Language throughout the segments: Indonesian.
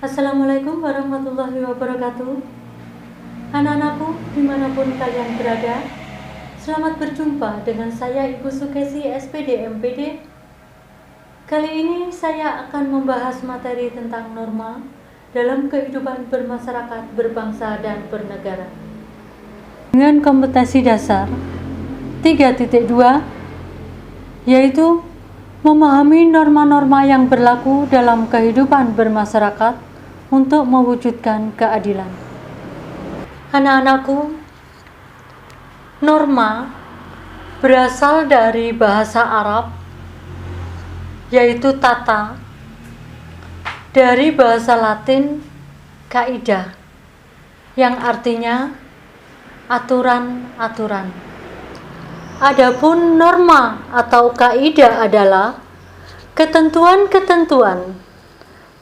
Assalamualaikum warahmatullahi wabarakatuh. Anak-anakku, dimanapun kalian berada, selamat berjumpa dengan saya Ibu Sukesi SPD MPD. Kali ini saya akan membahas materi tentang norma dalam kehidupan bermasyarakat, berbangsa, dan bernegara. Dengan kompetensi dasar 3.2, yaitu memahami norma-norma yang berlaku dalam kehidupan bermasyarakat untuk mewujudkan keadilan. Anak-anakku, norma berasal dari bahasa Arab, yaitu tata, dari bahasa Latin kaidah, yang artinya aturan-aturan. Adapun norma atau kaidah adalah ketentuan-ketentuan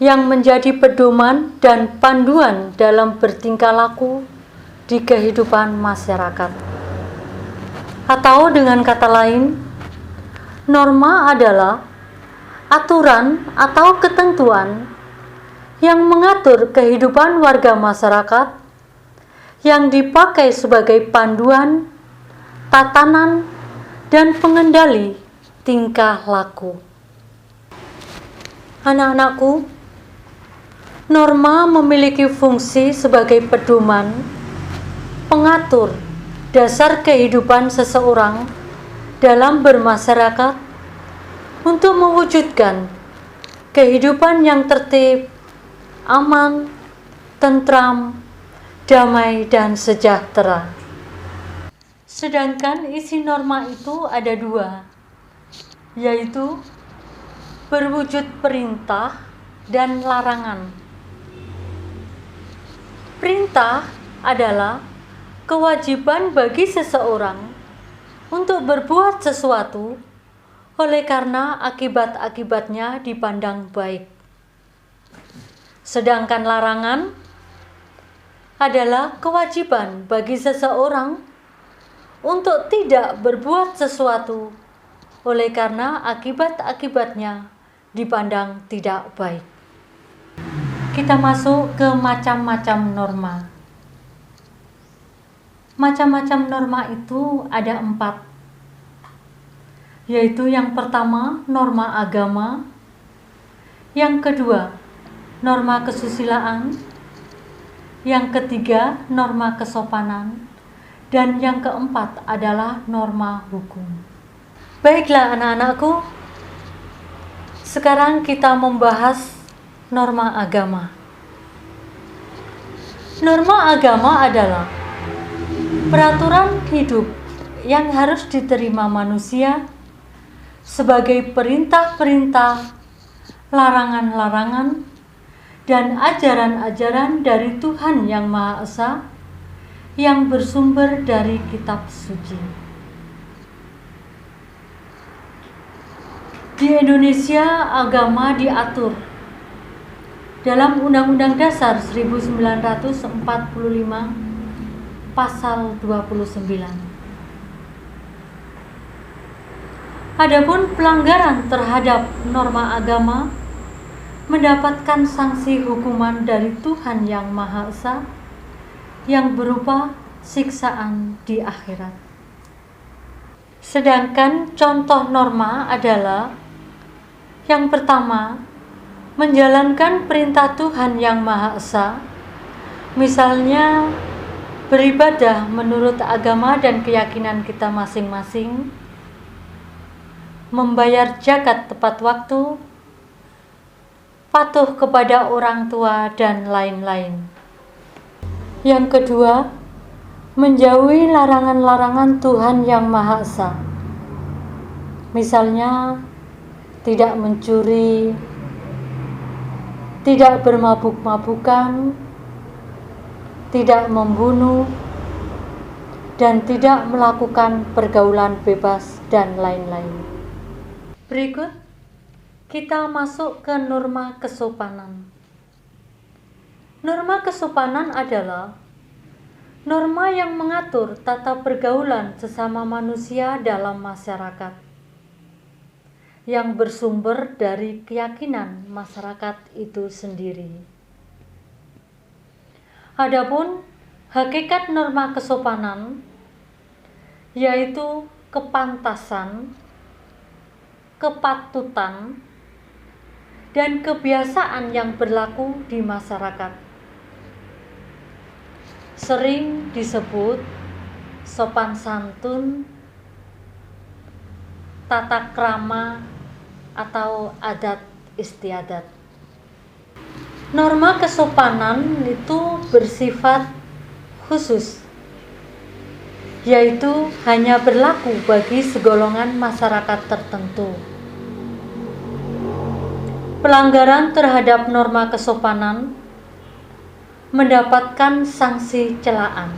yang menjadi pedoman dan panduan dalam bertingkah laku di kehidupan masyarakat. Atau dengan kata lain, norma adalah aturan atau ketentuan yang mengatur kehidupan warga masyarakat yang dipakai sebagai panduan, tatanan, dan pengendali tingkah laku. Anak-anakku, norma memiliki fungsi sebagai pedoman, pengatur dasar kehidupan seseorang dalam bermasyarakat untuk mewujudkan kehidupan yang tertib, aman, tentram, damai, dan sejahtera. Sedangkan isi norma itu ada dua, yaitu berwujud perintah dan larangan. Perintah adalah kewajiban bagi seseorang untuk berbuat sesuatu oleh karena akibat-akibatnya dipandang baik. Sedangkan larangan adalah kewajiban bagi seseorang untuk tidak berbuat sesuatu oleh karena akibat-akibatnya dipandang tidak baik. Kita masuk ke macam-macam norma. Macam-macam norma itu ada 4, yaitu yang pertama norma agama, yang kedua norma kesusilaan, yang ketiga norma kesopanan, dan yang keempat adalah norma hukum. Baiklah anak-anakku, sekarang kita membahas norma agama. Norma agama adalah peraturan hidup yang harus diterima manusia sebagai perintah-perintah, larangan-larangan, dan ajaran-ajaran dari Tuhan Yang Maha Esa yang bersumber dari kitab suci. Di Indonesia, agama diatur dalam Undang-Undang Dasar 1945 Pasal 29. Adapun pelanggaran terhadap norma agama mendapatkan sanksi hukuman dari Tuhan Yang Maha Esa yang berupa siksaan di akhirat. Sedangkan contoh norma adalah yang pertama, menjalankan perintah Tuhan Yang Maha Esa, misalnya beribadah menurut agama dan keyakinan kita masing-masing, membayar zakat tepat waktu, patuh kepada orang tua, dan lain-lain. Yang kedua, menjauhi larangan-larangan Tuhan Yang Maha Esa, misalnya tidak mencuri, tidak bermabuk-mabukan, tidak membunuh, dan tidak melakukan pergaulan bebas, dan lain-lain. Berikut kita masuk ke norma kesopanan. Norma kesopanan adalah norma yang mengatur tata pergaulan sesama manusia dalam masyarakat, yang bersumber dari keyakinan masyarakat itu sendiri. Adapun hakikat norma kesopanan yaitu kepantasan, kepatutan, dan kebiasaan yang berlaku di masyarakat. Sering disebut sopan santun, tata krama, atau adat istiadat. Norma kesopanan itu bersifat khusus, yaitu hanya berlaku bagi segolongan masyarakat tertentu. Pelanggaran terhadap norma kesopanan mendapatkan sanksi celaan.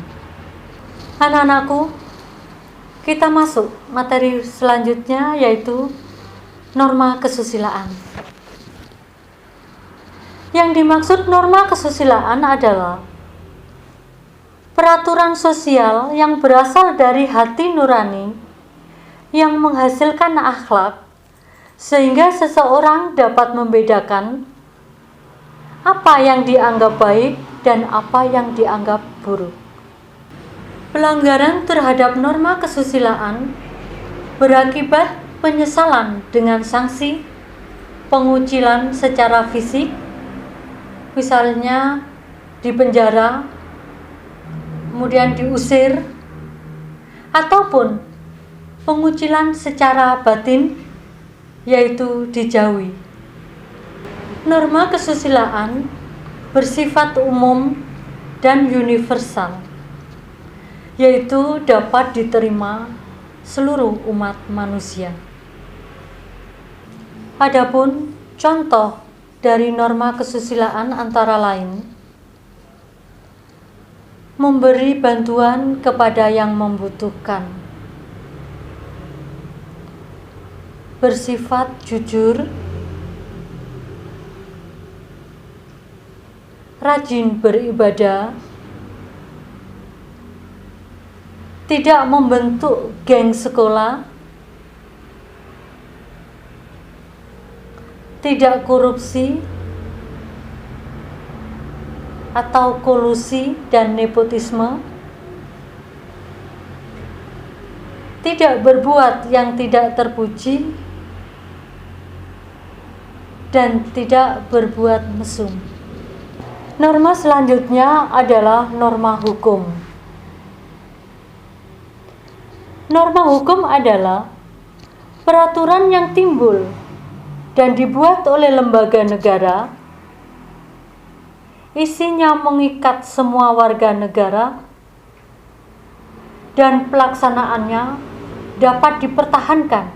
Anak-anakku, kita masuk materi selanjutnya, yaitu norma kesusilaan. Yang dimaksud norma kesusilaan adalah peraturan sosial yang berasal dari hati nurani yang menghasilkan akhlak, sehingga seseorang dapat membedakan apa yang dianggap baik dan apa yang dianggap buruk. Pelanggaran terhadap norma kesusilaan berakibat penyesalan dengan sanksi pengucilan secara fisik, misalnya dipenjara, kemudian diusir, ataupun pengucilan secara batin, yaitu dijauhi. Norma kesusilaan bersifat umum dan universal, yaitu dapat diterima seluruh umat manusia. Adapun contoh dari norma kesusilaan antara lain: memberi bantuan kepada yang membutuhkan, bersifat jujur, rajin beribadah, tidak membentuk geng sekolah, tidak korupsi atau kolusi dan nepotisme, tidak berbuat yang tidak terpuji, dan tidak berbuat mesum. Norma selanjutnya adalah norma hukum. Norma hukum adalah peraturan yang timbul dan dibuat oleh lembaga negara, isinya mengikat semua warga negara, dan pelaksanaannya dapat dipertahankan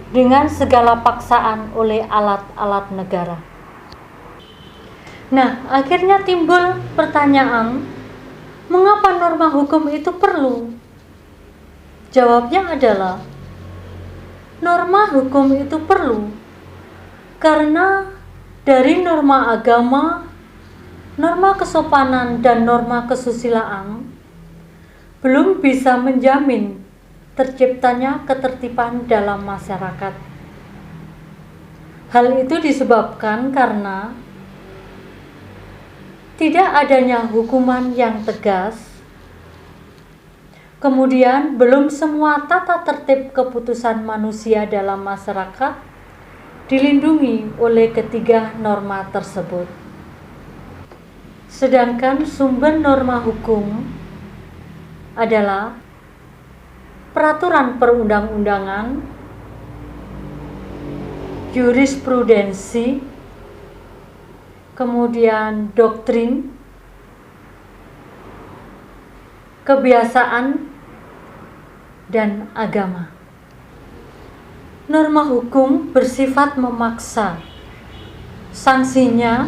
dengan segala paksaan oleh alat-alat negara. Nah, akhirnya timbul pertanyaan, mengapa norma hukum itu perlu? Jawabnya adalah, norma hukum itu perlu karena dari norma agama, norma kesopanan, dan norma kesusilaan belum bisa menjamin terciptanya ketertiban dalam masyarakat. Hal itu disebabkan karena tidak adanya hukuman yang tegas, kemudian belum semua tata tertib keputusan manusia dalam masyarakat dilindungi oleh ketiga norma tersebut. Sedangkan sumber norma hukum adalah peraturan perundang-undangan, jurisprudensi, kemudian doktrin, kebiasaan, dan agama. Norma hukum bersifat memaksa. Sanksinya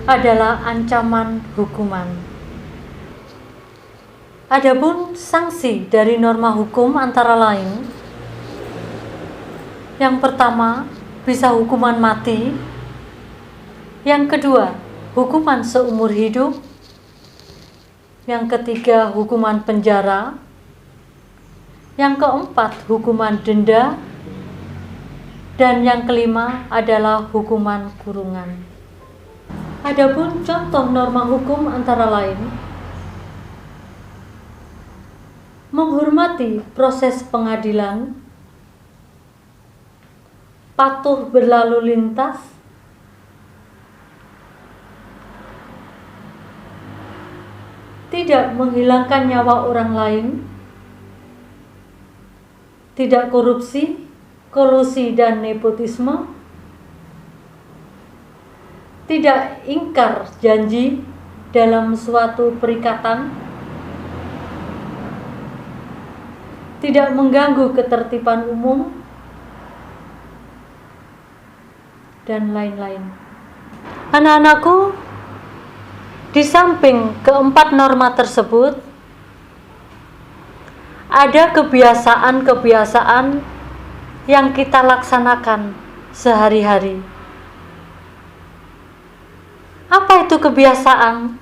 adalah ancaman hukuman. Adapun sanksi dari norma hukum antara lain, yang pertama bisa hukuman mati, yang kedua hukuman seumur hidup, yang ketiga hukuman penjara, yang keempat hukuman denda, dan yang kelima adalah hukuman kurungan. Adapun contoh norma hukum antara lain menghormati proses pengadilan, patuh berlalu lintas, tidak menghilangkan nyawa orang lain, tidak korupsi, kolusi dan nepotisme, tidak ingkar janji dalam suatu perikatan, tidak mengganggu ketertiban umum, dan lain-lain. Anak-anakku, di samping keempat norma tersebut, ada kebiasaan-kebiasaan yang kita laksanakan sehari-hari. Apa itu kebiasaan?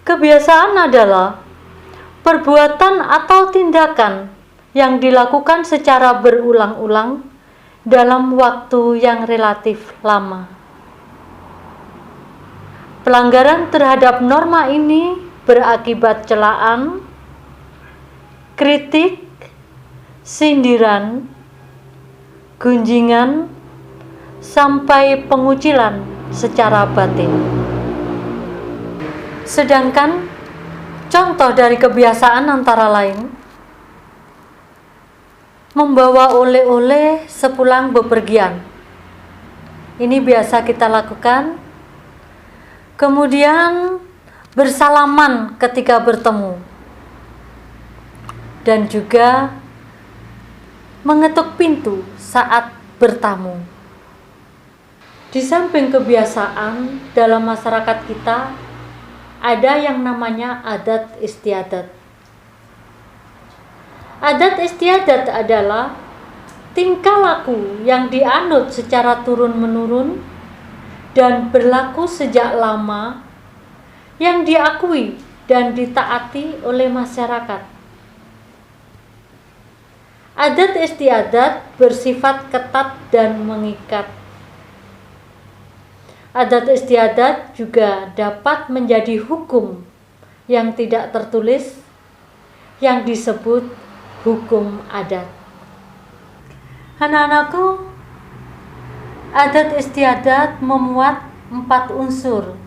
Kebiasaan adalah perbuatan atau tindakan yang dilakukan secara berulang-ulang dalam waktu yang relatif lama. Pelanggaran terhadap norma ini berakibat celaan, kritik, sindiran, gunjingan, sampai pengucilan secara batin. Sedangkan contoh dari kebiasaan antara lain membawa oleh-oleh sepulang bepergian. Ini biasa kita lakukan. Kemudian bersalaman ketika bertemu. Dan juga mengetuk pintu saat bertamu. Di samping kebiasaan dalam masyarakat kita, ada yang namanya adat istiadat. Adat istiadat adalah tingkah laku yang dianut secara turun-menurun dan berlaku sejak lama, yang diakui dan ditaati oleh masyarakat. Adat istiadat bersifat ketat dan mengikat. Adat istiadat juga dapat menjadi hukum yang tidak tertulis, yang disebut hukum adat. Anak-anakku, adat istiadat memuat 4 unsur,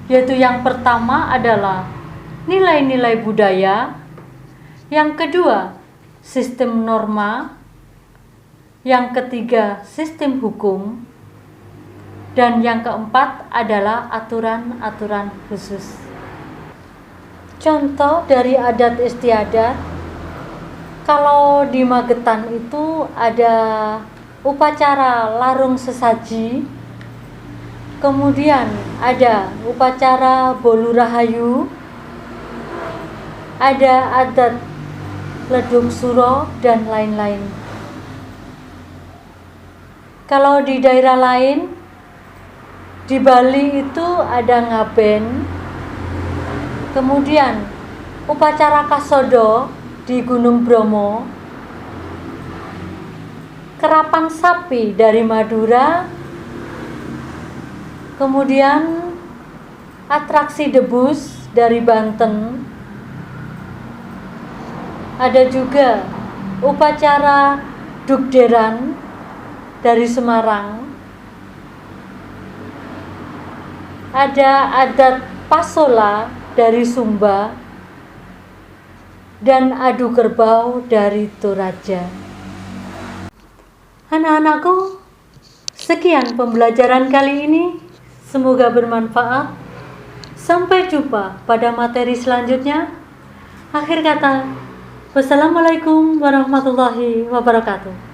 yaitu yang pertama adalah nilai-nilai budaya, yang kedua sistem norma, yang ketiga sistem hukum, dan yang keempat adalah aturan-aturan khusus. Contoh dari adat istiadat, kalau di Magetan itu ada upacara larung sesaji, kemudian ada upacara bolu rahayu, ada adat ledung suro, dan lain-lain. Kalau di daerah lain, di Bali itu ada ngaben, kemudian upacara kasodo di Gunung Bromo, kerapan sapi dari Madura, kemudian atraksi debus dari Banten, ada juga upacara dukderan dari Semarang, ada adat pasola dari Sumba, dan adu kerbau dari Toraja. Anak-anakku, sekian pembelajaran kali ini. Semoga bermanfaat. Sampai jumpa pada materi selanjutnya. Akhir kata, wassalamualaikum warahmatullahi wabarakatuh.